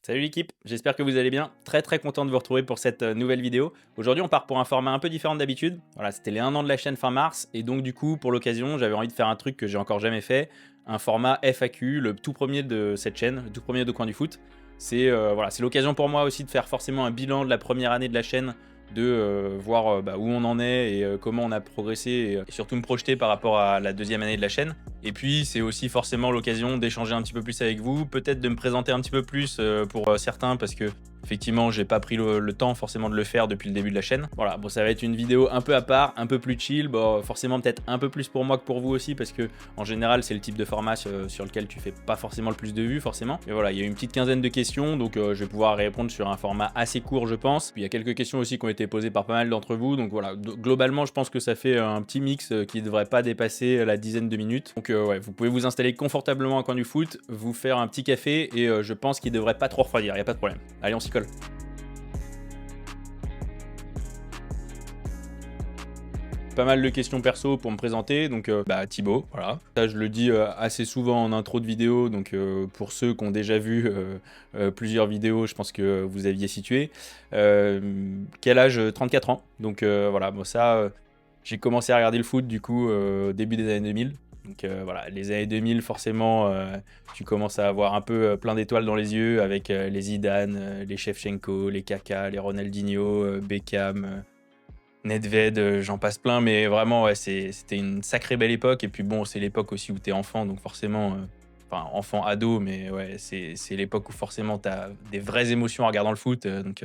Salut l'équipe, j'espère que vous allez bien. Très content de vous retrouver pour cette nouvelle vidéo. Aujourd'hui on part pour un format un peu différent d'habitude. Voilà, c'était les 1 an de la chaîne fin mars et donc du coup pour l'occasion j'avais envie de faire un truc que j'ai encore jamais fait, un format FAQ, le tout premier de cette chaîne, le tout premier de Coin du Foot. C'est voilà, c'est l'occasion pour moi aussi de faire forcément un bilan de la première année de la chaîne, de voir où on en est et comment on a progressé et surtout me projeter par rapport à la deuxième année de la chaîne. Et puis, c'est aussi forcément l'occasion d'échanger un petit peu plus avec vous, peut-être de me présenter un petit peu plus pour certains, parce que effectivement, j'ai pas pris le temps forcément de le faire depuis le début de la chaîne. Voilà, bon, ça va être une vidéo un peu à part, un peu plus chill, bon, forcément peut-être un peu plus pour moi que pour vous aussi, parce que en général, c'est le type de format sur lequel tu fais pas forcément le plus de vues, forcément. Et voilà, il y a une petite quinzaine de questions, donc je vais pouvoir répondre sur un format assez court, je pense. Puis il y a quelques questions aussi qui ont été posées par pas mal d'entre vous, donc voilà, globalement, je pense que ça fait un petit mix qui devrait pas dépasser la dizaine de minutes. Donc ouais, vous pouvez vous installer confortablement à Coin du Foot, vous faire un petit café, et je pense qu'il devrait pas trop refroidir, y a pas de problème. Allez, on s'y colle. Pas mal de questions perso pour me présenter, donc Thibaut, voilà. Ça je le dis assez souvent en intro de vidéo, donc pour ceux qui ont déjà vu plusieurs vidéos, je pense que vous aviez situé. Quel âge? 34 ans, donc voilà, bon ça, j'ai commencé à regarder le foot du coup au début des années 2000. Donc voilà, les années 2000 forcément, tu commences à avoir un peu plein d'étoiles dans les yeux avec les Zidane, les Shevchenko, les Kaka, les Ronaldinho, Beckham, Nedved, j'en passe plein, mais vraiment, ouais, c'était une sacrée belle époque. Et puis bon, c'est l'époque aussi où t'es enfant, donc forcément, enfin enfant, ado, mais ouais, c'est l'époque où forcément t'as des vraies émotions en regardant le foot, donc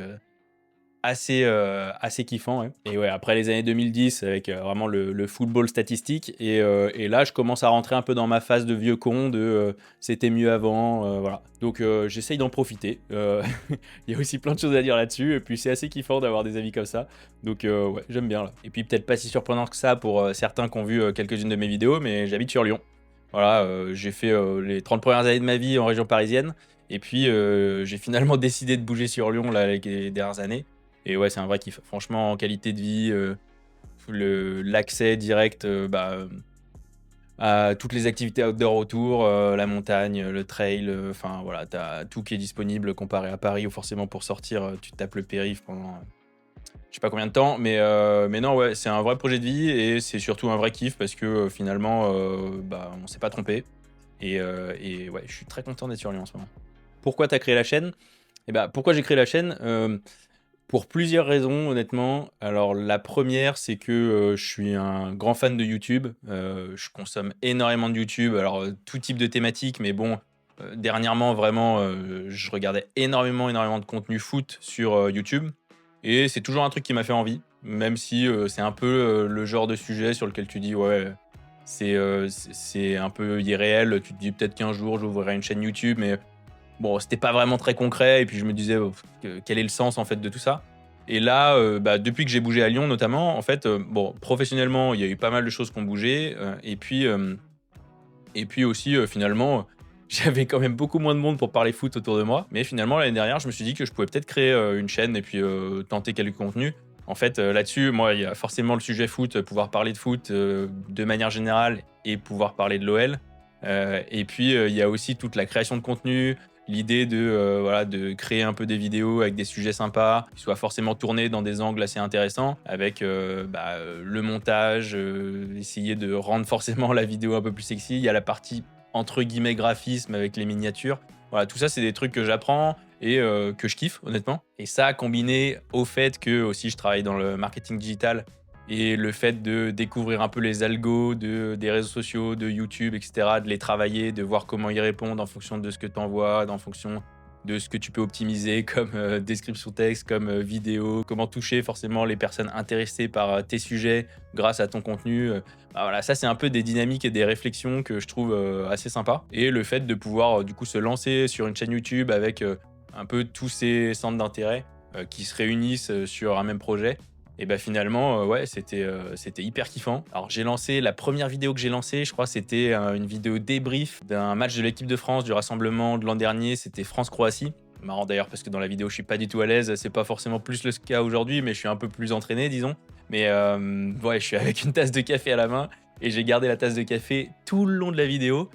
assez kiffant, ouais. Et ouais, après les années 2010 avec vraiment le football statistique, et là je commence à rentrer un peu dans ma phase de vieux con de c'était mieux avant, voilà. Donc j'essaye d'en profiter. Il y a aussi plein de choses à dire là-dessus, et puis c'est assez kiffant d'avoir des avis comme ça. Donc ouais, j'aime bien là. Et puis peut-être pas si surprenant que ça pour certains qui ont vu quelques-unes de mes vidéos, mais j'habite sur Lyon. Voilà, j'ai fait les 30 premières années de ma vie en région parisienne, et puis j'ai finalement décidé de bouger sur Lyon là, les dernières années. Et ouais, c'est un vrai kiff. Franchement, en qualité de vie, l'accès direct à toutes les activités outdoor autour, la montagne, le trail, enfin voilà, t'as tout qui est disponible comparé à Paris où forcément pour sortir, tu te tapes le périph' pendant je sais pas combien de temps. Mais non, ouais, c'est un vrai projet de vie et c'est surtout un vrai kiff parce que finalement, on s'est pas trompé. Et ouais, je suis très content d'être sur Lyon en ce moment. Pourquoi t'as créé la chaîne? Et bah, pourquoi j'ai créé la chaîne? Pour plusieurs raisons, honnêtement. Alors, la première, c'est que je suis un grand fan de YouTube. Je consomme énormément de YouTube. Alors, tout type de thématiques, mais bon, dernièrement, vraiment, je regardais énormément de contenu foot sur YouTube. Et c'est toujours un truc qui m'a fait envie, même si c'est un peu le genre de sujet sur lequel tu dis, ouais, c'est un peu irréel. Tu te dis peut-être qu'un jour, j'ouvrirai une chaîne YouTube, mais bon, c'était pas vraiment très concret, et puis je me disais: quel est le sens en fait de tout ça?» Et là, depuis que j'ai bougé à Lyon notamment, en fait, bon, professionnellement, il y a eu pas mal de choses qui ont bougé, et puis aussi, finalement, j'avais quand même beaucoup moins de monde pour parler foot autour de moi. Mais finalement, l'année dernière, je me suis dit que je pouvais peut-être créer, une chaîne et puis, tenter quelques contenus. En fait, là-dessus, moi, il y a forcément le sujet foot, pouvoir parler de foot, de manière générale, et pouvoir parler de l'OL. Et puis, il y a aussi toute la création de contenu, l'idée de, voilà, de créer un peu des vidéos avec des sujets sympas, qui soient forcément tournés dans des angles assez intéressants, avec le montage, essayer de rendre forcément la vidéo un peu plus sexy. Il y a la partie entre guillemets graphisme avec les miniatures. Voilà, tout ça, c'est des trucs que j'apprends et que je kiffe honnêtement. Et ça, combiné au fait que aussi je travaille dans le marketing digital, et le fait de découvrir un peu les algos des réseaux sociaux, de YouTube, et cetera, de les travailler, de voir comment ils répondent en fonction de ce que tu envoies, en fonction de ce que tu peux optimiser comme description texte, comme vidéo, comment toucher forcément les personnes intéressées par tes sujets grâce à ton contenu. Voilà, ça, c'est un peu des dynamiques et des réflexions que je trouve assez sympas. Et le fait de pouvoir du coup se lancer sur une chaîne YouTube avec un peu tous ces centres d'intérêt qui se réunissent sur un même projet, et bah, finalement, ouais, c'était hyper kiffant. Alors j'ai lancé la première vidéo que j'ai lancée, je crois c'était, une vidéo débrief d'un match de l'équipe de France du rassemblement de l'an dernier, c'était France-Croatie. Marrant d'ailleurs parce que dans la vidéo, je suis pas du tout à l'aise, c'est pas forcément plus le cas aujourd'hui, mais je suis un peu plus entraîné, disons. Mais ouais, je suis avec une tasse de café à la main et j'ai gardé la tasse de café tout le long de la vidéo.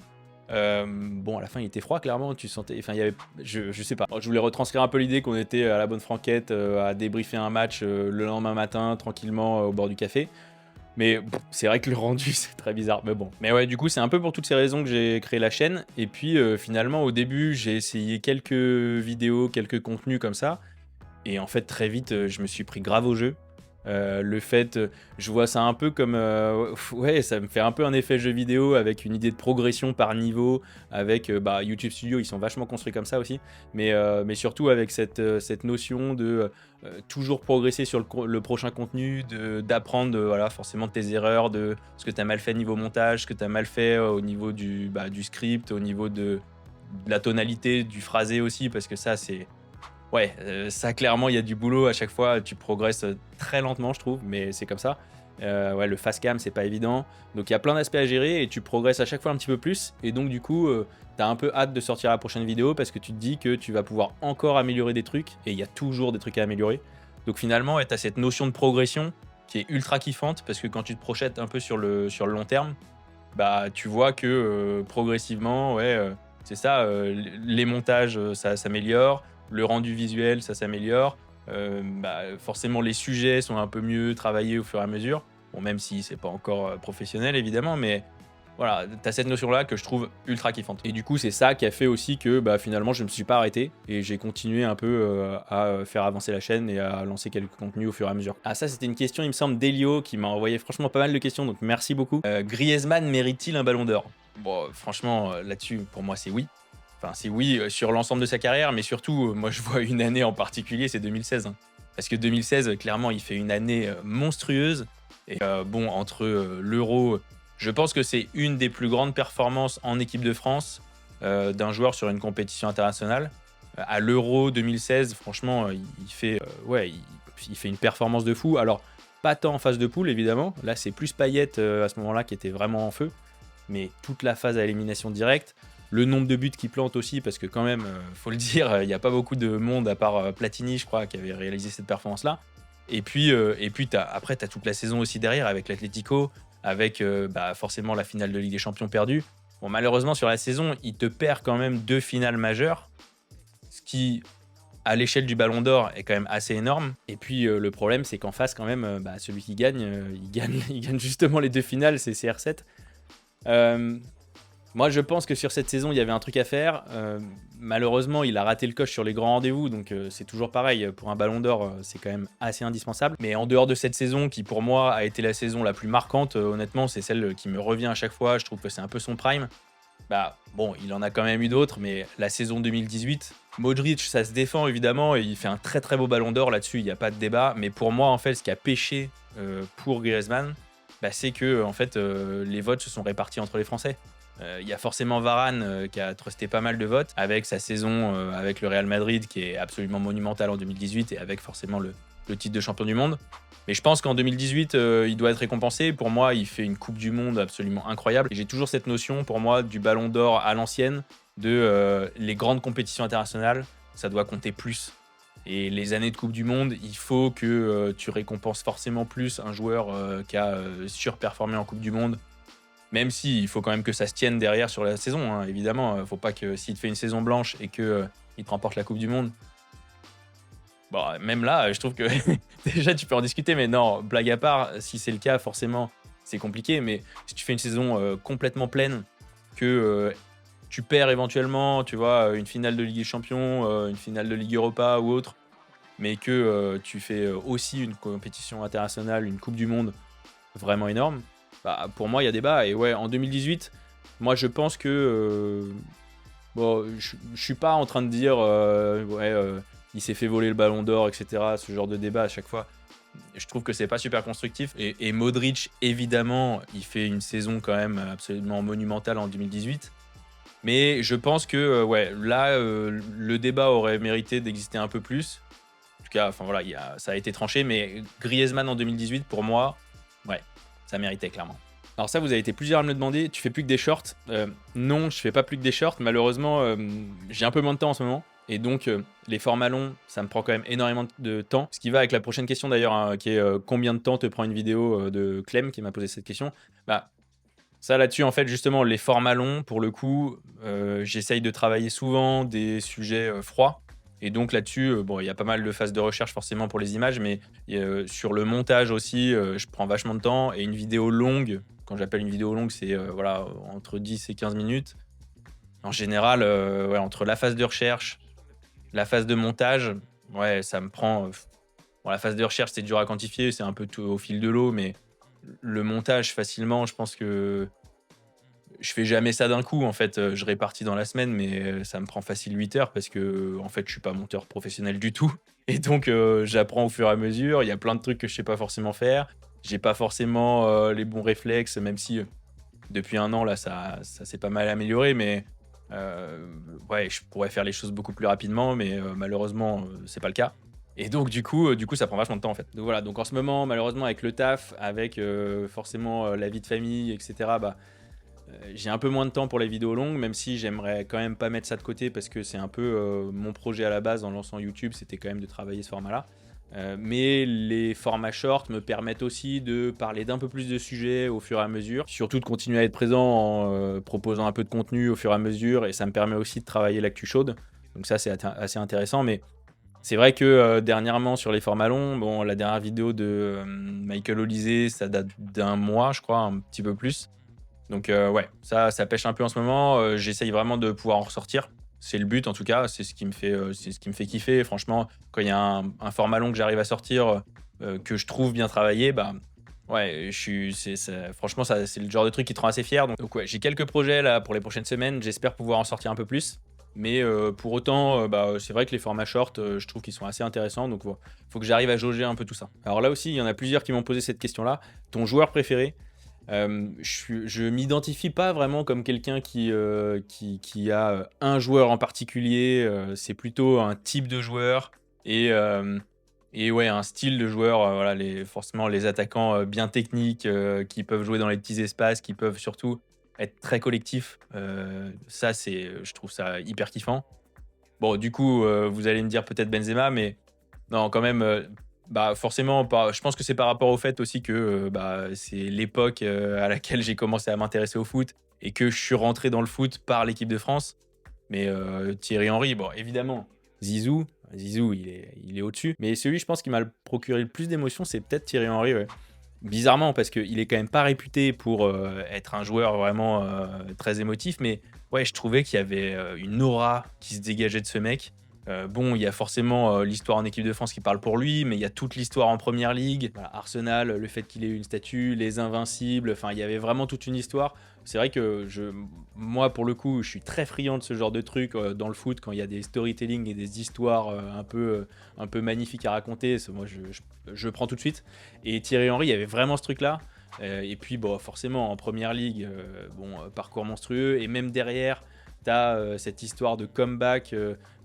Bon, à la fin, il était froid, clairement. Tu sentais. Enfin, il y avait. Je sais pas. Je voulais retranscrire un peu l'idée qu'on était à la bonne franquette, à débriefer un match le lendemain matin, tranquillement, au bord du café. Mais c'est vrai que le rendu, c'est très bizarre. Mais bon. Mais ouais, du coup, c'est un peu pour toutes ces raisons que j'ai créé la chaîne. Et puis, finalement, au début, j'ai essayé quelques vidéos, quelques contenus comme ça. Et en fait, très vite, je me suis pris grave au jeu. Le fait, je vois ça un peu comme, ouais, ça me fait un peu un effet jeu vidéo avec une idée de progression par niveau, avec bah, YouTube Studio, ils sont vachement construits comme ça aussi, mais surtout avec cette notion de toujours progresser sur le prochain contenu, d'apprendre voilà, forcément de tes erreurs, de ce que tu as mal fait niveau montage, ce que tu as mal fait au niveau du script, au niveau de la tonalité, du phrasé aussi, parce que ça, c'est ouais, ça clairement, il y a du boulot à chaque fois, tu progresses, très lentement je trouve, mais c'est comme ça. Ouais, le fast cam, c'est pas évident. Donc il y a plein d'aspects à gérer et tu progresses à chaque fois un petit peu plus et donc du coup, tu un peu hâte de sortir la prochaine vidéo parce que tu te dis que tu vas pouvoir encore améliorer des trucs et il y a toujours des trucs à améliorer. Donc finalement, ouais, tu cette notion de progression qui est ultra kiffante parce que quand tu te projettes un peu sur le long terme, bah, tu vois que, progressivement, ouais, c'est ça, les montages, ça s'améliore, le rendu visuel, ça s'améliore, bah, forcément les sujets sont un peu mieux travaillés au fur et à mesure. Bon, même si c'est pas encore, professionnel évidemment, mais voilà, tu as cette notion-là que je trouve ultra kiffante. Et du coup, c'est ça qui a fait aussi que bah, finalement, je ne me suis pas arrêté et j'ai continué un peu à faire avancer la chaîne et à lancer quelques contenus au fur et à mesure. Ah, ça, c'était une question, il me semble, d'Elio qui m'a envoyé franchement pas mal de questions, donc merci beaucoup. Griezmann mérite-t-il un ballon d'or? Bon, franchement, là-dessus, pour moi, c'est oui. Enfin, c'est oui sur l'ensemble de sa carrière, mais surtout, moi, je vois une année en particulier, c'est 2016. Hein. Parce que 2016, clairement, il fait une année monstrueuse. Et bon, entre l'Euro, je pense que c'est une des plus grandes performances en équipe de France d'un joueur sur une compétition internationale. À l'Euro 2016, franchement, il fait, ouais, il fait une performance de fou. Alors, pas tant en phase de poule, évidemment. Là, c'est plus Payet à ce moment-là qui était vraiment en feu. Mais toute la phase à élimination directe, le nombre de buts qu'il plante aussi, parce que quand même, faut le dire, il n'y a pas beaucoup de monde à part Platini, je crois, qui avait réalisé cette performance-là. Et puis après, tu as toute la saison aussi derrière avec l'Atlético, avec bah, forcément la finale de Ligue des Champions perdue. Bon, malheureusement, sur la saison, il te perd quand même 2 finales majeures, ce qui, à l'échelle du Ballon d'Or, est quand même assez énorme. Et puis, le problème, c'est qu'en face, quand même, bah, celui qui gagne, il gagne justement les 2 finales, c'est CR7. Euh, Moi, je pense que sur cette saison, il y avait un truc à faire. Malheureusement, il a raté le coche sur les grands rendez-vous, donc c'est toujours pareil. Pour un ballon d'or, c'est quand même assez indispensable. Mais en dehors de cette saison, qui pour moi a été la saison la plus marquante, honnêtement, c'est celle qui me revient à chaque fois. Je trouve que c'est un peu son prime. Bah, bon, il en a quand même eu d'autres, mais la saison 2018, Modric, ça se défend évidemment, et il fait un très très beau ballon d'or là-dessus, il n'y a pas de débat. Mais pour moi, en fait, ce qui a pêché pour Griezmann, bah, c'est que en fait, les votes se sont répartis entre les Français. Il y a forcément Varane qui a trusté pas mal de votes avec sa saison avec le Real Madrid qui est absolument monumentale en 2018 et avec forcément le titre de champion du monde. Mais je pense qu'en 2018, il doit être récompensé. Pour moi, il fait une Coupe du Monde absolument incroyable. Et j'ai toujours cette notion, pour moi, du ballon d'or à l'ancienne, de les grandes compétitions internationales, ça doit compter plus. Et les années de Coupe du Monde, il faut que tu récompenses forcément plus un joueur qui a surperformé en Coupe du Monde. Même si il faut quand même que ça se tienne derrière sur la saison, hein, évidemment. Faut pas que s'il te fait une saison blanche et que il te remporte la Coupe du Monde. Bon, même là, je trouve que déjà tu peux en discuter, mais non, blague à part, si c'est le cas, forcément, c'est compliqué. Mais si tu fais une saison complètement pleine, que tu perds éventuellement, tu vois, une finale de Ligue des Champions, une finale de Ligue Europa ou autre, mais que tu fais aussi une compétition internationale, une Coupe du Monde vraiment énorme, bah, pour moi, il y a débat. Et ouais, en 2018, moi, je pense que. Bon, je suis pas en train de dire. Ouais, il s'est fait voler le ballon d'or, etc. Ce genre de débat à chaque fois. Je trouve que c'est pas super constructif. Et Modric, évidemment, il fait une saison quand même absolument monumentale en 2018. Mais je pense que, ouais, là, le débat aurait mérité d'exister un peu plus. En tout cas, enfin voilà, ça a été tranché. Mais Griezmann en 2018, pour moi, ouais, ça méritait clairement. Alors ça, vous avez été plusieurs à me le demander. Tu fais plus que des shorts? Non, je fais pas plus que des shorts. Malheureusement, j'ai un peu moins de temps en ce moment. Et donc, les formats longs, ça me prend quand même énormément de temps. Ce qui va avec la prochaine question d'ailleurs, hein, qui est combien de temps te prend une vidéo de Clem qui m'a posé cette question. Bah, Ça là-dessus, en fait, justement, les formats longs, pour le coup, j'essaye de travailler souvent des sujets, froids et donc là-dessus, bon, il y a pas mal de phases de recherche forcément pour les images, mais sur le montage aussi, je prends vachement de temps et une vidéo longue, quand j'appelle une vidéo longue, c'est, voilà, entre 10 et 15 minutes. En général, ouais, entre la phase de recherche, la phase de montage, ouais, ça me prend, bon, la phase de recherche, c'est dur à quantifier, c'est un peu tout au fil de l'eau, mais le montage facilement, je pense que je fais jamais ça d'un coup en fait, je répartis dans la semaine, mais ça me prend facile 8 heures parce que en fait, je suis pas monteur professionnel du tout et donc j'apprends au fur et à mesure. Il y a plein de trucs que je sais pas forcément faire. J'ai pas forcément, les bons réflexes, même si, depuis 1 an là, ça s'est pas mal amélioré, mais ouais, je pourrais faire les choses beaucoup plus rapidement, mais malheureusement, c'est pas le cas et donc du coup, ça prend vachement de temps en fait. Donc voilà, donc en ce moment, malheureusement avec le taf, avec, forcément, la vie de famille et cetera, bah, j'ai un peu moins de temps pour les vidéos longues, même si j'aimerais quand même pas mettre ça de côté parce que c'est un peu mon projet à la base en lançant YouTube, c'était quand même de travailler ce format-là. Mais les formats short me permettent aussi de parler d'un peu plus de sujets au fur et à mesure, surtout de continuer à être présent en proposant un peu de contenu au fur et à mesure, et ça me permet aussi de travailler l'actu chaude. Donc ça, c'est assez intéressant, mais c'est vrai que dernièrement sur les formats longs, bon, la dernière vidéo de Michael Olysée, ça date d'1 mois, je crois, un petit peu plus. Donc ouais, ça pêche un peu en ce moment, j'essaye vraiment de pouvoir en ressortir. C'est le but en tout cas, c'est ce qui me fait kiffer. Franchement, quand il y a un format long que j'arrive à sortir, que je trouve bien travaillé, bah, ouais, je suis c'est franchement ça c'est le genre de truc qui te rend assez fier. Donc ouais, j'ai quelques projets là pour les prochaines semaines, j'espère pouvoir en sortir un peu plus. Mais pour autant, bah, c'est vrai que les formats short, je trouve qu'ils sont assez intéressants, donc faut que j'arrive à jauger un peu tout ça. Alors là aussi, il y en a plusieurs qui m'ont posé cette question-là. Ton joueur préféré? Je m'identifie pas vraiment comme quelqu'un qui a, un joueur en particulier, c'est plutôt un type de joueur et ouais, un style de joueur, voilà, forcément les attaquants, bien techniques, qui peuvent jouer dans les petits espaces, qui peuvent surtout être très collectifs, ça c'est, je trouve ça hyper kiffant. Bon, du coup, vous allez me dire peut-être Benzema, mais non, quand même, bah, forcément, je pense que c'est par rapport au fait aussi que, bah, c'est l'époque, à laquelle j'ai commencé à m'intéresser au foot et que je suis rentré dans le foot par l'équipe de France. Mais Thierry Henry, bon, évidemment, Zizou, Zizou, il est au-dessus. Mais celui, je pense, qui m'a procuré le plus d'émotions, c'est peut-être Thierry Henry, ouais. Bizarrement, parce qu'il est quand même pas réputé pour être un joueur vraiment très émotif, mais ouais, je trouvais qu'il y avait une aura qui se dégageait de ce mec. Bon, il y a forcément l'histoire en équipe de France qui parle pour lui, mais il y a toute l'histoire en première ligue. Voilà, Arsenal, le fait qu'il ait eu une statue, les Invincibles, enfin, il y avait vraiment toute une histoire. C'est vrai que moi, pour le coup, je suis très friand de ce genre de trucs dans le foot quand il y a des storytelling et des histoires un peu magnifiques à raconter. Moi, je prends tout de suite. Et Thierry Henry, il y avait vraiment ce truc-là. Et puis, bon, forcément, en première ligue, bon, parcours monstrueux. Et même derrière, tu as cette histoire de comeback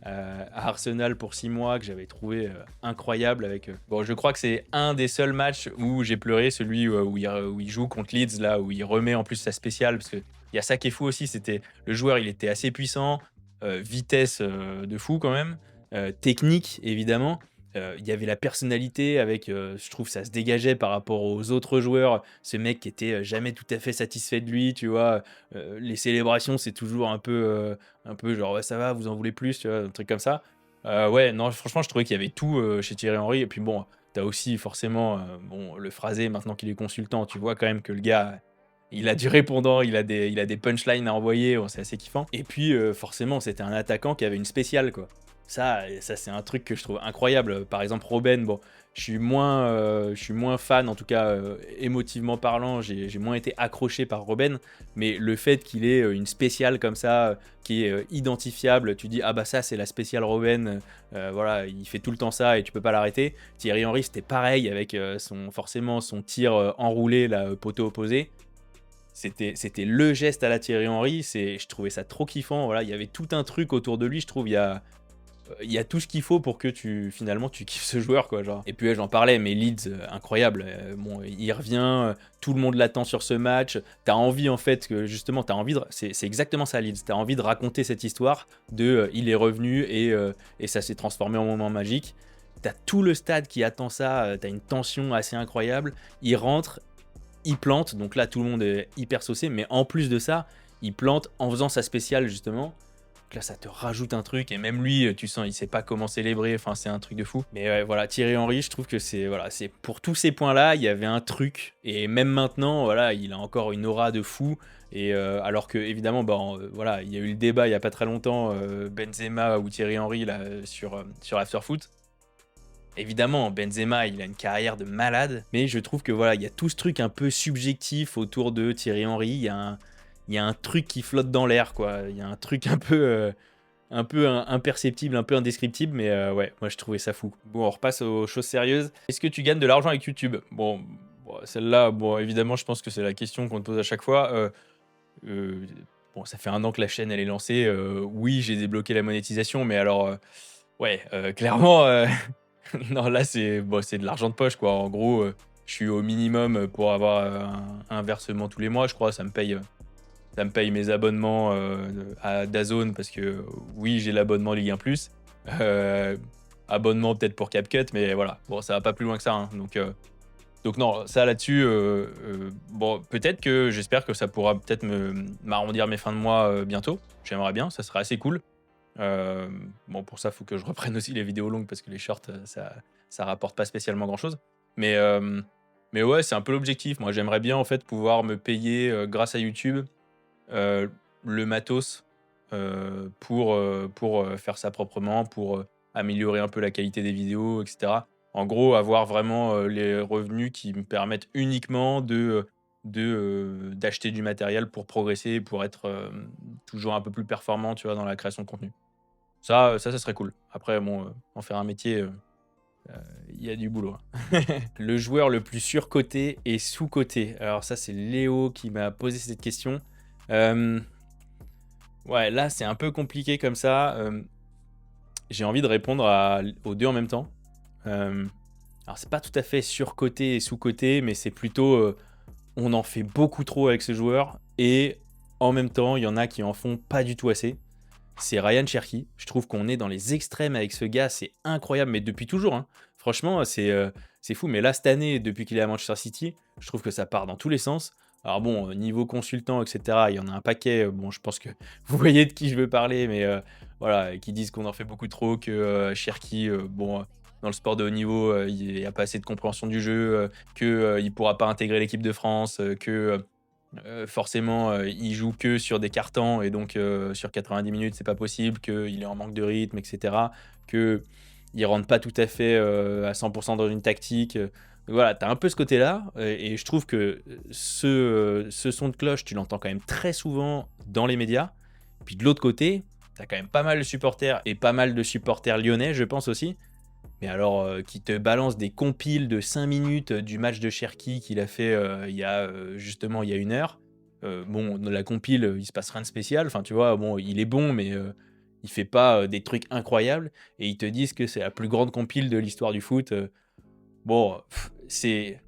à Arsenal pour 6 mois que j'avais trouvé incroyable. Bon, je crois que c'est un des seuls matchs où j'ai pleuré, celui où il joue contre Leeds, là, où il remet en plus sa spéciale. Parce qu'il y a ça qui est fou aussi, c'était le joueur, il était assez puissant, vitesse de fou quand même, technique évidemment. Il y avait la personnalité avec, je trouve ça se dégageait par rapport aux autres joueurs. Ce mec qui était jamais tout à fait satisfait de lui, tu vois. Les célébrations, c'est toujours un peu genre ouais, ça va, vous en voulez plus, tu vois, un truc comme ça. Ouais, non, franchement, je trouvais qu'il y avait tout chez Thierry Henry. Et puis bon, t'as aussi forcément bon, le phrasé, maintenant qu'il est consultant, tu vois quand même que le gars. Il a du répondant, il a des punchlines à envoyer, bon, c'est assez kiffant. Et puis forcément, c'était un attaquant qui avait une spéciale, quoi. Ça c'est un truc que je trouve incroyable. Par exemple, Robben, bon, je suis moins fan, en tout cas émotivement parlant, j'ai moins été accroché par Robben, mais le fait qu'il ait une spéciale comme ça, qui est identifiable, tu dis ah bah ça c'est la spéciale Robben, voilà, il fait tout le temps ça et tu peux pas l'arrêter. Thierry Henry c'était pareil avec forcément son tir enroulé, là, poteau opposé. C'était le geste à la Thierry Henry, je trouvais ça trop kiffant. Voilà, il y avait tout un truc autour de lui, je trouve. Il y a tout ce qu'il faut pour que finalement tu kiffes ce joueur, quoi, genre. Et puis ouais, j'en parlais, mais Leeds, incroyable. Bon, il revient, tout le monde l'attend sur ce match. T'as envie en fait que justement, c'est exactement ça Leeds. T'as envie de raconter cette histoire de il est revenu et ça s'est transformé en moment magique. T'as tout le stade qui attend ça. T'as une tension assez incroyable. Il rentre. il plante, donc là tout le monde est hyper saucé, mais en plus de ça, il plante en faisant sa spéciale justement. Donc là, ça te rajoute un truc, et même lui, tu sens, il sait pas comment célébrer, enfin, c'est un truc de fou. Mais ouais, voilà, Thierry Henry, je trouve que c'est, voilà, c'est pour tous ces points-là, il y avait un truc, et même maintenant, voilà, il a encore une aura de fou, et alors que, évidemment, voilà, il y a eu le débat il y a pas très longtemps, Benzema ou Thierry Henry, là, sur AfterFoot. Évidemment, Benzema, il a une carrière de malade, mais je trouve que voilà, il y a tout ce truc un peu subjectif autour de Thierry Henry. Il y a un truc qui flotte dans l'air, quoi. Il y a un truc un peu imperceptible, un peu indescriptible, mais ouais, moi je trouvais ça fou. Bon, on repasse aux choses sérieuses. Est-ce que tu gagnes de l'argent avec YouTube? Bon, celle-là, bon, évidemment, je pense que c'est la question qu'on te pose à chaque fois. Euh, bon, ça fait 1 an que la chaîne elle est lancée. Oui, j'ai débloqué la monétisation, mais alors, ouais, clairement. Non, là, c'est bon, c'est de l'argent de poche, quoi. En gros, je suis au minimum pour avoir un versement tous les mois, je crois. Ça me paye mes abonnements à DAZN parce que oui, j'ai l'abonnement Ligue 1+. Euh, Abonnement peut-être pour CapCut, mais voilà. Bon, ça va pas plus loin que ça, hein. Donc non, ça là-dessus, bon, peut-être que j'espère que ça pourra peut-être m'arrondir mes fins de mois bientôt. J'aimerais bien, ça serait assez cool. Bon, pour ça, il faut que je reprenne aussi les vidéos longues parce que les shorts, ça rapporte pas spécialement grand-chose. Mais, mais ouais, c'est un peu l'objectif. Moi, j'aimerais bien en fait pouvoir me payer grâce à YouTube le matos pour faire ça proprement, pour améliorer un peu la qualité des vidéos, etc. En gros, avoir vraiment les revenus qui me permettent uniquement d'acheter du matériel pour progresser, pour être toujours un peu plus performant, tu vois, dans la création de contenu. Ça serait cool. Après, bon, en faire un métier, il y a du boulot, hein. Le joueur le plus surcoté et sous-coté. Alors ça, c'est Léo qui m'a posé cette question. Ouais, là, c'est un peu compliqué comme ça. J'ai envie de répondre aux deux en même temps. Alors, c'est pas tout à fait surcoté et sous-coté, mais c'est plutôt on en fait beaucoup trop avec ce joueur et en même temps, il y en a qui en font pas du tout assez. C'est Ryan Cherky. Je trouve qu'on est dans les extrêmes avec ce gars, c'est incroyable, mais depuis toujours, hein. Franchement, c'est fou. Mais là, cette année, depuis qu'il est à Manchester City, je trouve que ça part dans tous les sens. Alors bon, niveau consultant, etc., il y en a un paquet. Bon, je pense que vous voyez de qui je veux parler, mais voilà, qui disent qu'on en fait beaucoup trop, que Cherky, bon, dans le sport de haut niveau, il n'y a pas assez de compréhension du jeu, qu'il ne pourra pas intégrer l'équipe de France, que forcément, il joue que sur des cartons et donc sur 90 minutes, c'est pas possible, qu'il est en manque de rythme, et cetera, qu'il rentre pas tout à fait à 100 dans une tactique. Voilà, tu as un peu ce côté-là et je trouve que ce son de cloche, tu l'entends quand même très souvent dans les médias. Puis de l'autre côté, tu as quand même pas mal de supporters et pas mal de supporters lyonnais, je pense aussi, mais alors, qui te balance des compiles de 5 minutes du match de Cherki qu'il a fait justement il y a 1 heure. Bon, dans la compile, il se passe rien de spécial. Enfin, tu vois, bon, il est bon, mais il fait pas des trucs incroyables. Et ils te disent que c'est la plus grande compile de l'histoire du foot. Bon, c'est.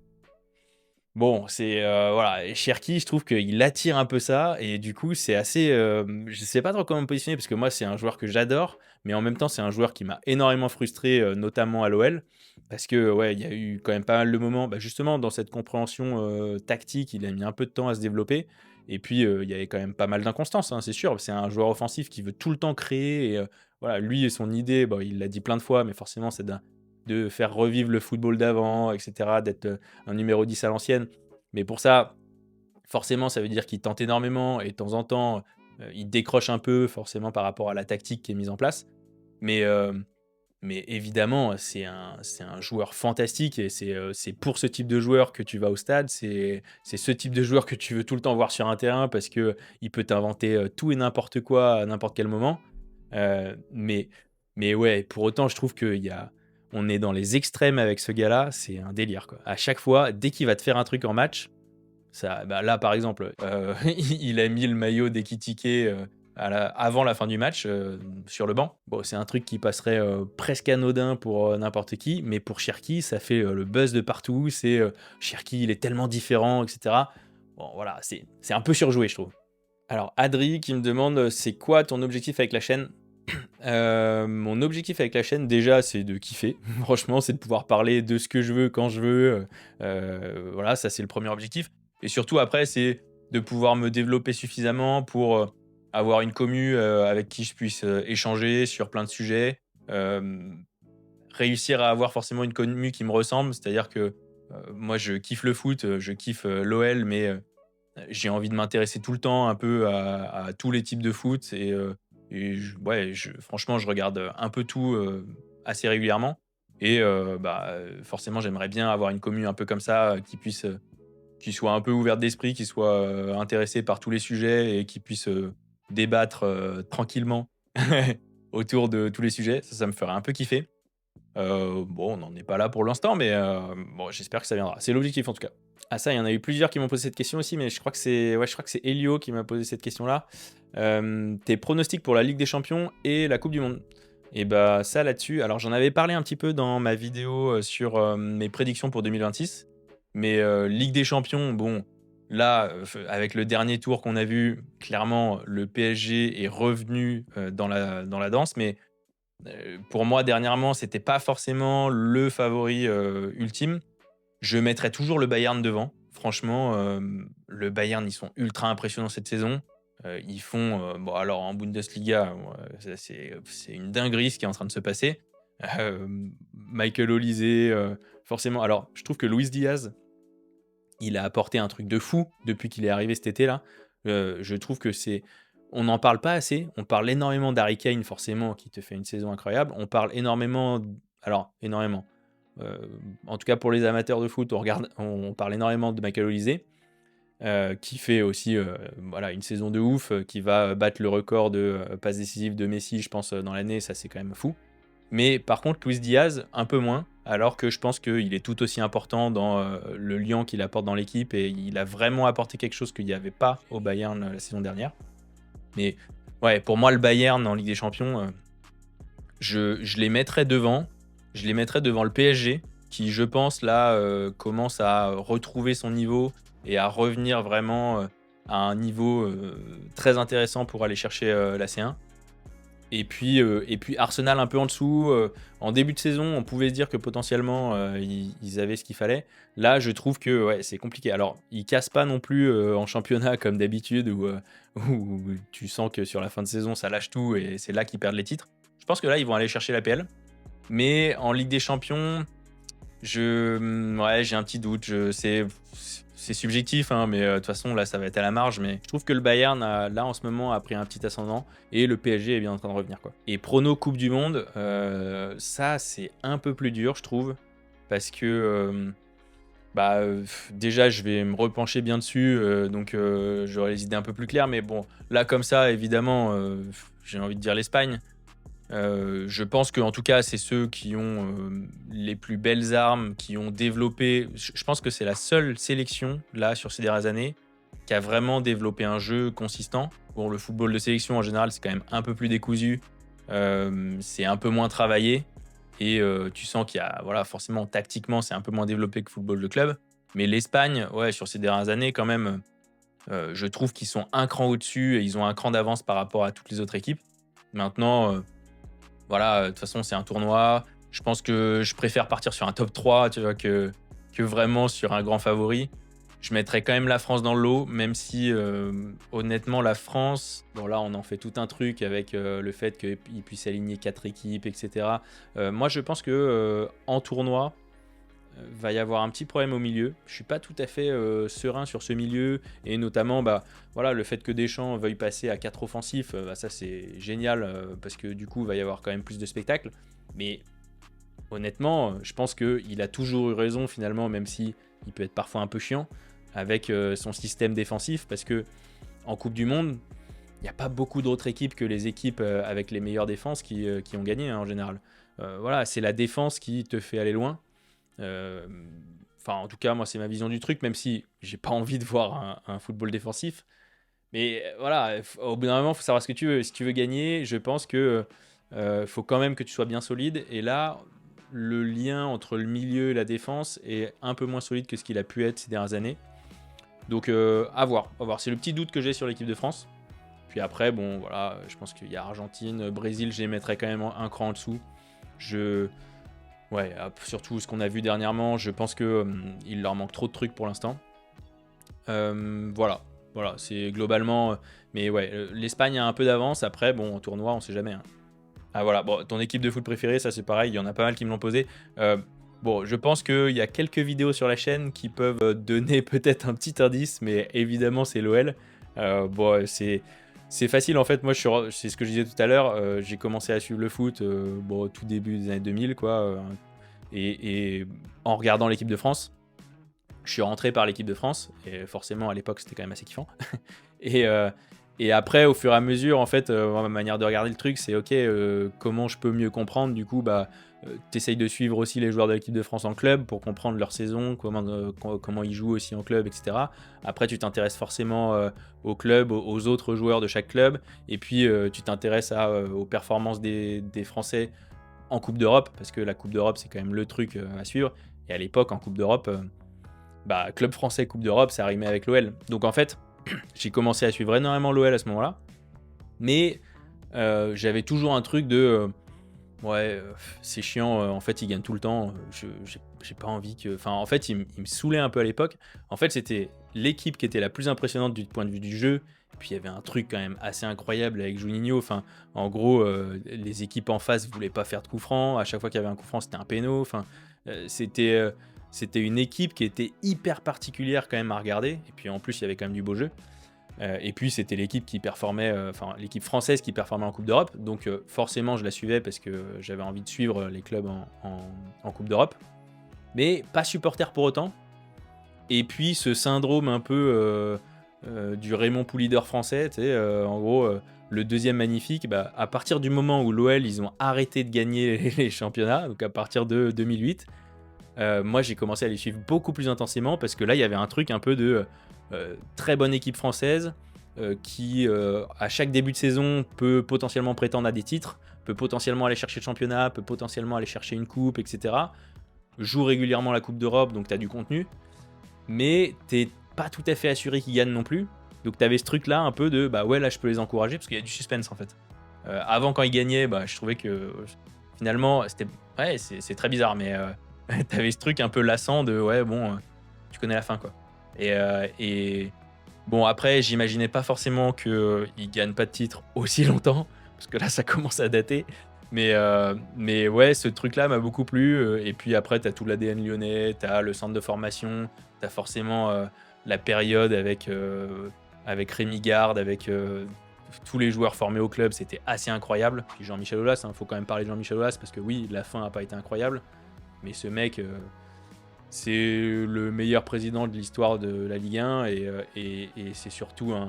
Bon, c'est voilà, et Cherki, je trouve qu'il attire un peu ça et du coup, c'est assez, je sais pas trop comment me positionner parce que moi, c'est un joueur que j'adore, mais en même temps, c'est un joueur qui m'a énormément frustré, notamment à l'OL parce que, ouais, il y a eu quand même pas mal de moments, bah, justement dans cette compréhension, tactique, il a mis un peu de temps à se développer et puis, il y avait quand même pas mal d'inconstance, hein, c'est sûr. C'est un joueur offensif qui veut tout le temps créer et voilà, lui et son idée, bon, il l'a dit plein de fois, mais forcément, c'est de faire revivre le football d'avant, et cetera, d'être, un numéro 10 à l'ancienne. Mais pour ça, forcément, ça veut dire qu'il tente énormément et de temps en temps, il décroche un peu forcément par rapport à la tactique qui est mise en place. Mais, mais évidemment, c'est un joueur fantastique et c'est pour ce type de joueur que tu vas au stade. C'est ce type de joueur que tu veux tout le temps voir sur un terrain parce qu'il peut t'inventer, tout et n'importe quoi à n'importe quel moment. Mais ouais, pour autant, je trouve on est dans les extrêmes avec ce gars-là, c'est un délire, quoi. À chaque fois, dès qu'il va te faire un truc en match, ça bah, là, par exemple, il a mis le maillot d'Ekitike, avant la fin du match, sur le banc. Bon, c'est un truc qui passerait, presque anodin pour, n'importe qui, mais pour Cherki, ça fait, le buzz de partout. C'est, Cherki, il est tellement différent et cetera. Bon, voilà, c'est un peu surjoué, je trouve. Alors, Adri qui me demande, c'est quoi ton objectif avec la chaîne? Mon objectif avec la chaîne, déjà, c'est de kiffer. Franchement, c'est de pouvoir parler de ce que je veux, quand je veux. Voilà, ça, c'est le premier objectif. Et surtout après, c'est de pouvoir me développer suffisamment pour, avoir une commu, avec qui je puisse, échanger sur plein de sujets. Hem, Réussir à avoir forcément une commu qui me ressemble. C'est-à-dire que, moi je kiffe le foot, je kiffe, l'OL, mais, j'ai envie de m'intéresser tout le temps un peu à tous les types de foot et franchement, je regarde, un peu tout, assez régulièrement et forcément, j'aimerais bien avoir une commu un peu comme ça, qui soit un peu ouverte d'esprit, qui soit, intéressée par tous les sujets et qui puisse, débattre, tranquillement autour de tous les sujets. Ça me ferait un peu kiffer. Bon, on n'en est pas là pour l'instant, mais bon, j'espère que ça viendra. C'est l'objectif en tout cas. Ah ça, il y en a eu plusieurs qui m'ont posé cette question aussi, mais je crois que c'est Elio qui m'a posé cette question-là. Tes pronostics pour la Ligue des Champions et la Coupe du Monde? Et bah ça là-dessus, alors j'en avais parlé un petit peu dans ma vidéo sur mes prédictions pour 2026, mais Ligue des Champions, bon, là, avec le dernier tour qu'on a vu, clairement le PSG est revenu dans la danse, mais pour moi dernièrement, c'était pas forcément le favori ultime. Je mettrais toujours le Bayern devant. Franchement, le Bayern, ils sont ultra impressionnants cette saison. Ils font, bon alors en Bundesliga, c'est une dinguerie ce qui est en train de se passer. Michael Olise, forcément alors je trouve que Luis Diaz, il a apporté un truc de fou depuis qu'il est arrivé cet été-là. Je trouve que c'est on n'en parle pas assez. On parle énormément d'Harry Kane forcément qui te fait une saison incroyable. On parle énormément alors énormément, en tout cas pour les amateurs de foot, on parle énormément de Michael Olise, qui fait aussi, voilà une saison de ouf, qui va battre le record de, passes décisives de Messi je pense, dans l'année, ça c'est quand même fou. Mais par contre, Luis Diaz, un peu moins, alors que je pense qu'il est tout aussi important dans le lien qu'il apporte dans l'équipe et il a vraiment apporté quelque chose qu'il n'y avait pas au Bayern la saison dernière. Mais ouais, pour moi, le Bayern en Ligue des Champions, je les mettrais devant. Je les mettrais devant le PSG, qui, je pense, là, commence à retrouver son niveau et à revenir vraiment à un niveau très intéressant pour aller chercher la C1. Et puis Arsenal un peu en dessous. En début de saison, on pouvait se dire que potentiellement ils avaient ce qu'il fallait. Là, je trouve que ouais, c'est compliqué. Alors, ils cassent pas non plus en championnat comme d'habitude où tu sens que sur la fin de saison ça lâche tout et c'est là qu'ils perdent les titres. Je pense que là ils vont aller chercher la PL. Mais en Ligue des Champions, ouais, j'ai un petit doute. C'est subjectif, hein, mais de toute façon, là, ça va être à la marge. Mais je trouve que le Bayern, là, en ce moment, a pris un petit ascendant et le PSG est bien en train de revenir, quoi. Et prono Coupe du Monde, ça, c'est un peu plus dur, je trouve. Parce que, déjà, je vais me repencher bien dessus. Donc, j'aurai les idées un peu plus claires. Mais bon, là, comme ça, évidemment, j'ai envie de dire l'Espagne. Je pense qu'en tout cas, c'est ceux qui ont les plus belles armes, qui ont développé. Je pense que c'est la seule sélection, là, sur ces dernières années, qui a vraiment développé un jeu consistant. Bon, le football de sélection, en général, c'est quand même un peu plus décousu. C'est un peu moins travaillé. Et tu sens qu'il y a, voilà, forcément, tactiquement, c'est un peu moins développé que le football de club. Mais l'Espagne, ouais, sur ces dernières années, quand même, je trouve qu'ils sont un cran au-dessus et ils ont un cran d'avance par rapport à toutes les autres équipes. Maintenant, voilà, de toute façon, c'est un tournoi. Je pense que je préfère partir sur un top 3, tu vois, que vraiment sur un grand favori. Je mettrais quand même la France dans le lot, même si honnêtement, la France, bon là, on en fait tout un truc avec le fait qu'ils puissent aligner 4 équipes, etc. Moi, je pense que en tournoi, va y avoir un petit problème au milieu. Je suis pas tout à fait serein sur ce milieu et notamment voilà, le fait que Deschamps veuille passer à 4 offensifs, ça c'est génial parce que du coup il va y avoir quand même plus de spectacles. Mais honnêtement, je pense qu'il a toujours eu raison finalement, même si il peut être parfois un peu chiant avec son système défensif parce que en Coupe du Monde, il n'y a pas beaucoup d'autres équipes que les équipes avec les meilleures défenses qui ont gagné hein, en général. Voilà, c'est la défense qui te fait aller loin. Enfin, en tout cas, moi, c'est ma vision du truc, même si j'ai pas envie de voir un football défensif. Mais voilà, au bout d'un moment, il faut savoir ce que tu veux. Si tu veux gagner, je pense que faut quand même que tu sois bien solide. Et là, le lien entre le milieu et la défense est un peu moins solide que ce qu'il a pu être ces dernières années. Donc, à voir. À voir. C'est le petit doute que j'ai sur l'équipe de France. Puis après, bon, voilà, je pense qu'il y a Argentine, Brésil, je les mettrais quand même un cran en dessous. Ouais, surtout ce qu'on a vu dernièrement, je pense que il leur manque trop de trucs pour l'instant. Voilà, voilà, c'est globalement. Mais ouais, l'Espagne a un peu d'avance. Après, bon, en tournoi, on sait jamais, hein. Ah voilà, bon, ton équipe de foot préférée, ça c'est pareil, il y en a pas mal qui me l'ont posé. Bon, je pense qu'il y a quelques vidéos sur la chaîne qui peuvent donner peut-être un petit indice, mais évidemment c'est l'OL. Bon, c'est facile en fait. Moi, c'est ce que je disais tout à l'heure. J'ai commencé à suivre le foot bon, au tout début des années 2000, quoi, et en regardant l'équipe de France. Je suis rentré par l'équipe de France, et forcément à l'époque c'était quand même assez kiffant. Et, euh, et après, au fur et à mesure, en fait, ma manière de regarder le truc, c'est ok, comment je peux mieux comprendre. Du coup, bah, t'essayes de suivre aussi les joueurs de l'équipe de France en club pour comprendre leur saison, comment ils jouent aussi en club, etc. Après, tu t'intéresses forcément au club, aux autres joueurs de chaque club, et puis tu t'intéresses aux performances des Français en Coupe d'Europe, parce que la Coupe d'Europe, c'est quand même le truc à suivre. Et à l'époque, en Coupe d'Europe, bah, club français Coupe d'Europe, ça rimait avec l'OL. Donc en fait, j'ai commencé à suivre énormément l'OL à ce moment-là. Mais j'avais toujours un truc de ouais, c'est chiant, en fait, ils gagnent tout le temps. J'ai pas envie que. Enfin, en fait, il me saoulait un peu à l'époque. En fait, c'était l'équipe qui était la plus impressionnante du point de vue du jeu. Puis il y avait un truc quand même assez incroyable avec Juninho. Enfin, en gros, les équipes en face voulaient pas faire de coup franc. À chaque fois qu'il y avait un coup franc, c'était un péno. Enfin, c'était une équipe qui était hyper particulière quand même à regarder. Et puis en plus, il y avait quand même du beau jeu. Et puis c'était l'équipe qui performait, enfin l'équipe française qui performait en Coupe d'Europe. Donc forcément, je la suivais parce que j'avais envie de suivre les clubs en Coupe d'Europe. Mais pas supporter pour autant. Et puis ce syndrome un peu du Raymond Poulidor français, tu sais, en gros, le deuxième magnifique, bah, à partir du moment où l'OL, ils ont arrêté de gagner les championnats, donc à partir de 2008, moi j'ai commencé à les suivre beaucoup plus intensément parce que là, il y avait un truc un peu de très bonne équipe française qui, à chaque début de saison, peut potentiellement prétendre à des titres, peut potentiellement aller chercher le championnat, peut potentiellement aller chercher une coupe, etc. Joue régulièrement la Coupe d'Europe, donc tu as du contenu, mais t'es pas tout à fait assuré qu'ils gagnent non plus. Donc t'avais ce truc là un peu de bah ouais, là je peux les encourager parce qu'il y a du suspense en fait. Avant, quand ils gagnaient, bah, je trouvais que finalement c'était ouais, c'est très bizarre, mais t'avais ce truc un peu lassant de ouais, bon, tu connais la fin quoi. Et bon, après, j'imaginais pas forcément qu'ils gagnent pas de titre aussi longtemps, parce que là, ça commence à dater. Mais ouais, ce truc-là m'a beaucoup plu. Et puis après, t'as tout l'ADN lyonnais, t'as le centre de formation, t'as forcément la période avec Rémi Garde, avec tous les joueurs formés au club, c'était assez incroyable. Puis Jean-Michel Aulas, faut quand même parler de Jean-Michel Aulas, parce que oui, la fin n'a pas été incroyable, mais ce mec, c'est le meilleur président de l'histoire de la Ligue 1 et c'est surtout un.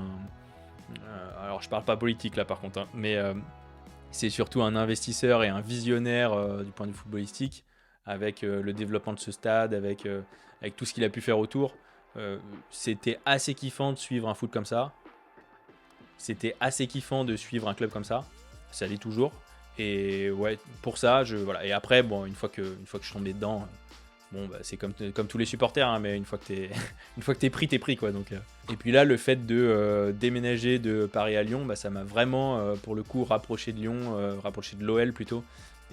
Alors, je parle pas politique là par contre, hein, mais c'est surtout un investisseur et un visionnaire du point de vue footballistique avec le développement de ce stade, avec tout ce qu'il a pu faire autour. C'était assez kiffant de suivre un foot comme ça. C'était assez kiffant de suivre un club comme ça. Ça l'est toujours. Et ouais, pour ça, voilà. Et après, bon, une fois que je suis tombé dedans. Bon, bah, c'est comme tous les supporters, hein, mais une fois que t'es pris, quoi. Donc, Et puis là, le fait de déménager de Paris à Lyon, bah, ça m'a vraiment, pour le coup, rapproché de Lyon, rapproché de l'OL plutôt,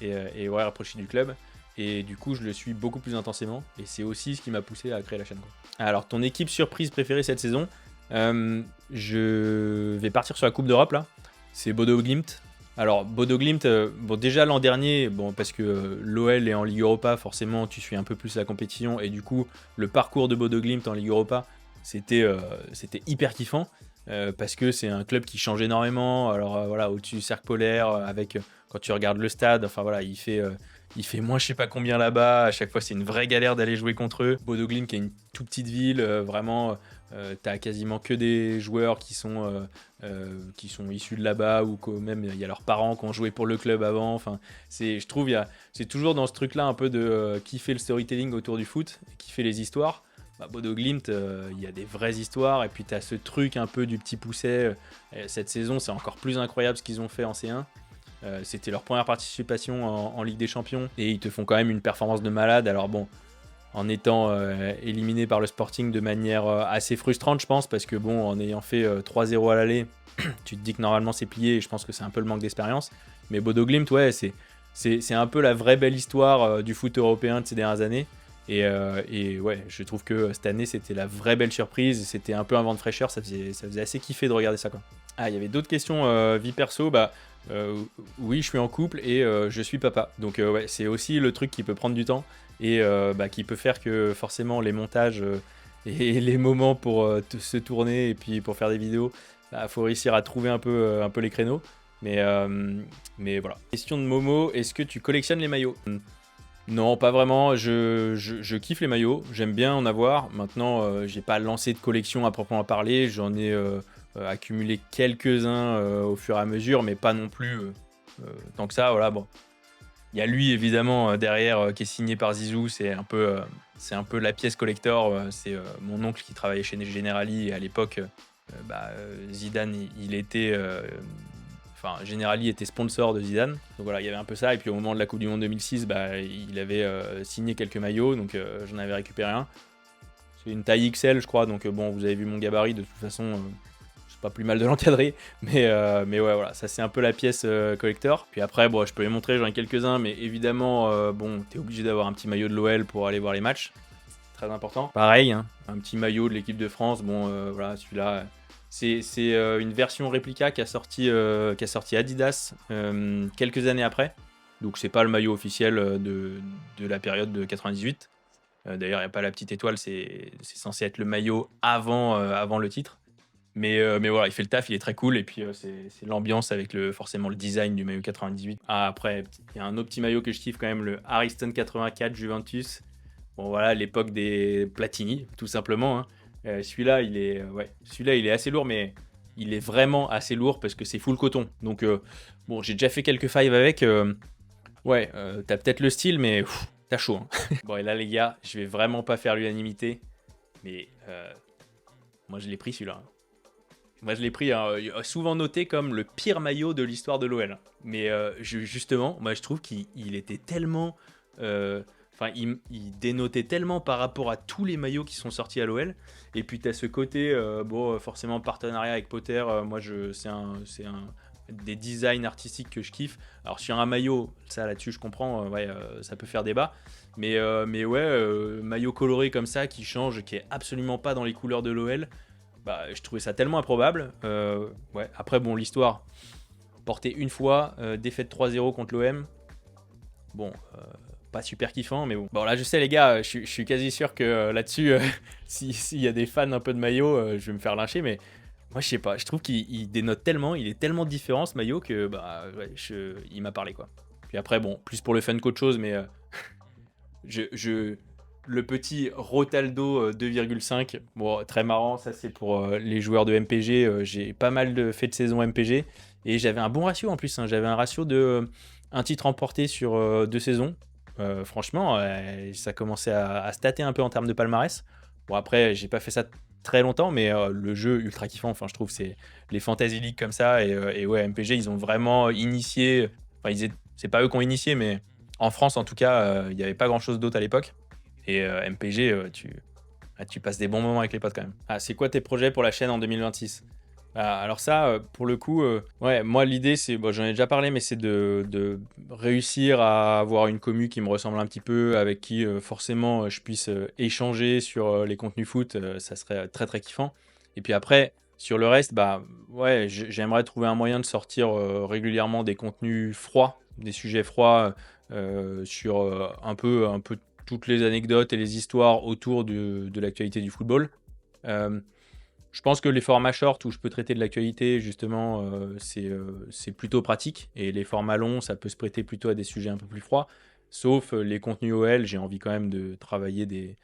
et ouais, rapproché du club. Et du coup, je le suis beaucoup plus intensément, et c'est aussi ce qui m'a poussé à créer la chaîne, quoi. Alors, ton équipe surprise préférée cette saison, je vais partir sur la Coupe d'Europe là. C'est Bodo Glimt. Alors, Bodo Glimt, bon, déjà l'an dernier, bon, parce que l'OL est en Ligue Europa, forcément, tu suis un peu plus la compétition. Et du coup, le parcours de Bodo Glimt en Ligue Europa, c'était hyper kiffant. Parce que c'est un club qui change énormément. Alors, voilà, au-dessus du cercle polaire, quand tu regardes le stade, enfin voilà, il fait moins je sais pas combien là-bas. À chaque fois, c'est une vraie galère d'aller jouer contre eux. Bodo Glimt, qui est une toute petite ville, vraiment, t'as quasiment que des joueurs qui sont issus de là-bas, ou même il y a leurs parents qui ont joué pour le club avant. Enfin, je trouve c'est toujours dans ce truc-là un peu de kiffer le storytelling autour du foot, kiffer les histoires. Bah, Bodo Glimt, il y a des vraies histoires, et puis t'as ce truc un peu du petit pousset. Cette saison, c'est encore plus incroyable ce qu'ils ont fait en C1. C'était leur première participation en Ligue des Champions, et ils te font quand même une performance de malade. Alors bon, en étant éliminé par le Sporting de manière assez frustrante, je pense, parce que bon, en ayant fait 3-0 à l'aller, tu te dis que normalement c'est plié, et je pense que c'est un peu le manque d'expérience. Mais Bodo Glimt, ouais, c'est un peu la vraie belle histoire du foot européen de ces dernières années. Et ouais, je trouve que cette année, c'était la vraie belle surprise. C'était un peu un vent de fraîcheur. Ça faisait assez kiffer de regarder ça, quoi. Ah, il y avait d'autres questions vie perso. Bah, oui, je suis en couple et je suis papa. Donc, ouais, c'est aussi le truc qui peut prendre du temps et bah, qui peut faire que forcément les montages et les moments pour se tourner et puis pour faire des vidéos, bah, faut réussir à trouver un peu les créneaux. Mais voilà. Question de Momo, est-ce que tu collectionnes les maillots? Non, pas vraiment. Je kiffe les maillots. J'aime bien en avoir. Maintenant, j'ai pas lancé de collection à proprement parler. J'en ai accumulé quelques-uns au fur et à mesure, mais pas non plus tant que ça. Voilà, bon. Il y a lui, évidemment, derrière, qui est signé par Zizou. C'est un peu la pièce collector. C'est mon oncle qui travaillait chez Generali. Et à l'époque, Zidane, il était... Enfin, Generali était sponsor de Zidane. Donc voilà, il y avait un peu ça. Et puis au moment de la Coupe du Monde 2006, bah, il avait signé quelques maillots. Donc j'en avais récupéré un. C'est une taille XL, je crois. Donc bon, vous avez vu mon gabarit. De toute façon, c'est pas plus mal de l'encadrer. Mais ouais, voilà, ça c'est un peu la pièce collector. Puis après, bon, je peux les montrer, j'en ai quelques-uns. Mais évidemment, bon, t'es obligé d'avoir un petit maillot de l'OL pour aller voir les matchs. Très important. Pareil, hein, un petit maillot de l'équipe de France. Bon, voilà, celui-là... C'est une version réplica qui a sorti Adidas quelques années après. Donc c'est pas le maillot officiel de la période de 98. D'ailleurs, il n'y a pas la petite étoile, c'est censé être le maillot avant le titre. Mais voilà, il fait le taf, il est très cool. Et puis c'est l'ambiance avec forcément le design du maillot 98. Ah, après, il y a un autre petit maillot que je kiffe quand même, le Ariston 84 Juventus. Bon voilà, l'époque des Platini, tout simplement, hein. Celui-là, il est assez lourd, mais il est vraiment assez lourd parce que c'est full coton. Donc, bon, j'ai déjà fait quelques fives avec. Ouais, t'as peut-être le style, mais t'as chaud, hein. Bon, et là, les gars, je vais vraiment pas faire l'unanimité, mais moi, je l'ai pris celui-là, hein. Moi, je l'ai pris, hein, souvent noté comme le pire maillot de l'histoire de l'OL. Mais justement, moi, je trouve qu'il était tellement... Enfin, il dénotait tellement par rapport à tous les maillots qui sont sortis à l'OL. Et puis, tu as ce côté, bon, forcément, partenariat avec Potter. Moi, c'est des designs artistiques que je kiffe. Alors, sur un maillot, ça là-dessus, je comprends, ouais, ça peut faire débat. Mais ouais, maillot coloré comme ça, qui change, qui est absolument pas dans les couleurs de l'OL. Bah, je trouvais ça tellement improbable. Ouais. Après, bon, l'histoire, portée une fois, défaite 3-0 contre l'OM. Bon, pas super kiffant, mais bon. Bon, là, je sais, les gars, je suis quasi sûr que là-dessus, s'il y a des fans un peu de maillot, je vais me faire lyncher, mais moi, je sais pas. Je trouve qu'il dénote tellement, il est tellement différent ce maillot que, bah, ouais, il m'a parlé, quoi. Puis après, bon, plus pour le fun qu'autre chose, mais le petit Rotaldo 2,5, bon, très marrant, ça c'est pour les joueurs de MPG. J'ai pas mal fait de saison MPG et j'avais un bon ratio en plus, hein. J'avais un ratio de un titre remporté sur 2 saisons. Franchement, ça commençait à stater un peu en termes de palmarès. Bon, après, j'ai pas fait ça très longtemps, mais le jeu ultra kiffant. Enfin, je trouve c'est les Fantasy League comme ça. Et ouais, MPG, ils ont vraiment initié. Enfin, c'est pas eux qui ont initié, mais en France, en tout cas, il n'y avait pas grand chose d'autre à l'époque. Et MPG, tu passes des bons moments avec les potes quand même. Ah, c'est quoi tes projets pour la chaîne en 2026? Alors ça, pour le coup, ouais, moi l'idée c'est, bon, j'en ai déjà parlé, mais c'est de réussir à avoir une commu qui me ressemble un petit peu, avec qui forcément je puisse échanger sur les contenus foot. Ça serait très très kiffant. Et puis après, sur le reste, bah ouais, j'aimerais trouver un moyen de sortir régulièrement des contenus froids, des sujets froids sur un peu toutes les anecdotes et les histoires autour de l'actualité du football. Euh, je pense que les formats short où je peux traiter de l'actualité, justement, c'est plutôt pratique. Et les formats longs, ça peut se prêter plutôt à des sujets un peu plus froids. Sauf les contenus OL, j'ai envie quand même de travailler des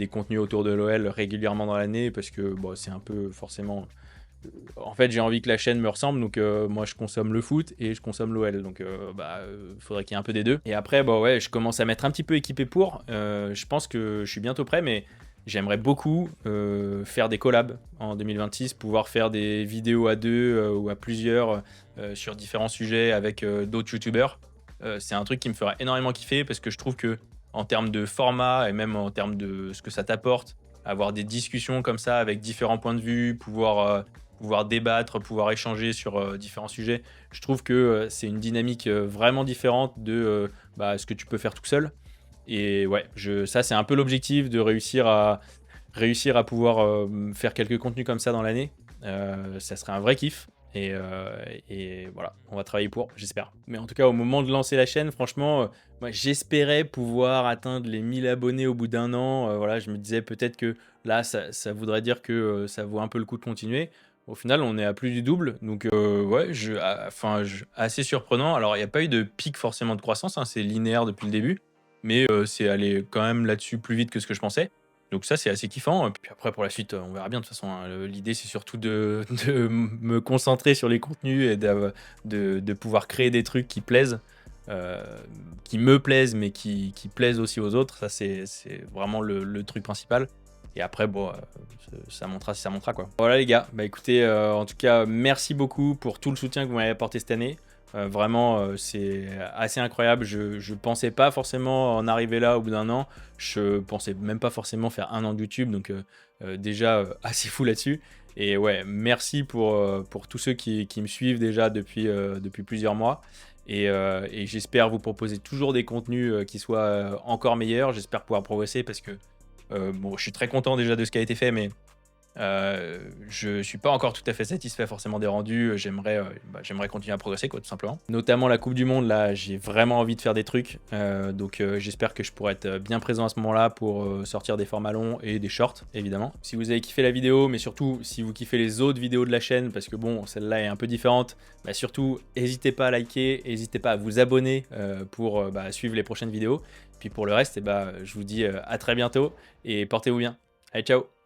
contenus autour de l'OL régulièrement dans l'année parce que bon, c'est un peu forcément. En fait, j'ai envie que la chaîne me ressemble, donc moi je consomme le foot et je consomme l'OL, donc faudrait qu'il y ait un peu des deux. Et après, bah ouais, je commence à m'être un petit peu équipé pour. Je pense que je suis bientôt prêt, mais j'aimerais beaucoup faire des collabs en 2026, pouvoir faire des vidéos à deux ou à plusieurs sur différents sujets avec d'autres youtubeurs. C'est un truc qui me fera énormément kiffer parce que je trouve que en termes de format et même en termes de ce que ça t'apporte, avoir des discussions comme ça avec différents points de vue, pouvoir débattre, pouvoir échanger sur différents sujets, je trouve que c'est une dynamique vraiment différente de ce que tu peux faire tout seul. Et ouais, ça c'est un peu l'objectif de réussir à pouvoir faire quelques contenus comme ça dans l'année. Ça serait un vrai kiff. Et voilà, on va travailler pour, j'espère. Mais en tout cas, au moment de lancer la chaîne, franchement, moi, j'espérais pouvoir atteindre les 1000 abonnés au bout d'un an. Voilà, je me disais peut-être que là, ça voudrait dire que ça vaut un peu le coup de continuer. Au final, on est à plus du double. Donc, ouais, assez surprenant. Alors, il n'y a pas eu de pic forcément de croissance, hein, c'est linéaire depuis le début. Mais c'est allé quand même là-dessus plus vite que ce que je pensais. Donc ça, c'est assez kiffant. Et puis après, pour la suite, on verra bien de toute façon, hein. L'idée, c'est surtout de me concentrer sur les contenus et de pouvoir créer des trucs qui plaisent, euh, qui me plaisent, mais qui plaisent aussi aux autres. Ça, c'est vraiment le truc principal. Et après, bon, ça montera si ça montera, quoi. Voilà les gars, bah écoutez, en tout cas, merci beaucoup pour tout le soutien que vous m'avez apporté cette année. Vraiment, c'est assez incroyable. Je pensais pas forcément en arriver là au bout d'un an. Je pensais même pas forcément faire un an de YouTube, donc déjà assez fou là-dessus. Et ouais, merci pour tous ceux qui me suivent déjà depuis plusieurs mois. Et j'espère vous proposer toujours des contenus qui soient encore meilleurs. J'espère pouvoir progresser parce que bon, je suis très content déjà de ce qui a été fait, mais je suis pas encore tout à fait satisfait forcément des rendus. J'aimerais continuer à progresser, quoi, tout simplement. Notamment la Coupe du Monde, là, j'ai vraiment envie de faire des trucs. Donc j'espère que je pourrai être bien présent à ce moment-là pour sortir des formats longs et des shorts, évidemment. Si vous avez kiffé la vidéo, mais surtout si vous kiffez les autres vidéos de la chaîne, parce que bon, celle-là est un peu différente, bah, surtout n'hésitez pas à liker, n'hésitez pas à vous abonner pour suivre les prochaines vidéos. Puis pour le reste, je vous dis à très bientôt et portez-vous bien. Allez, ciao!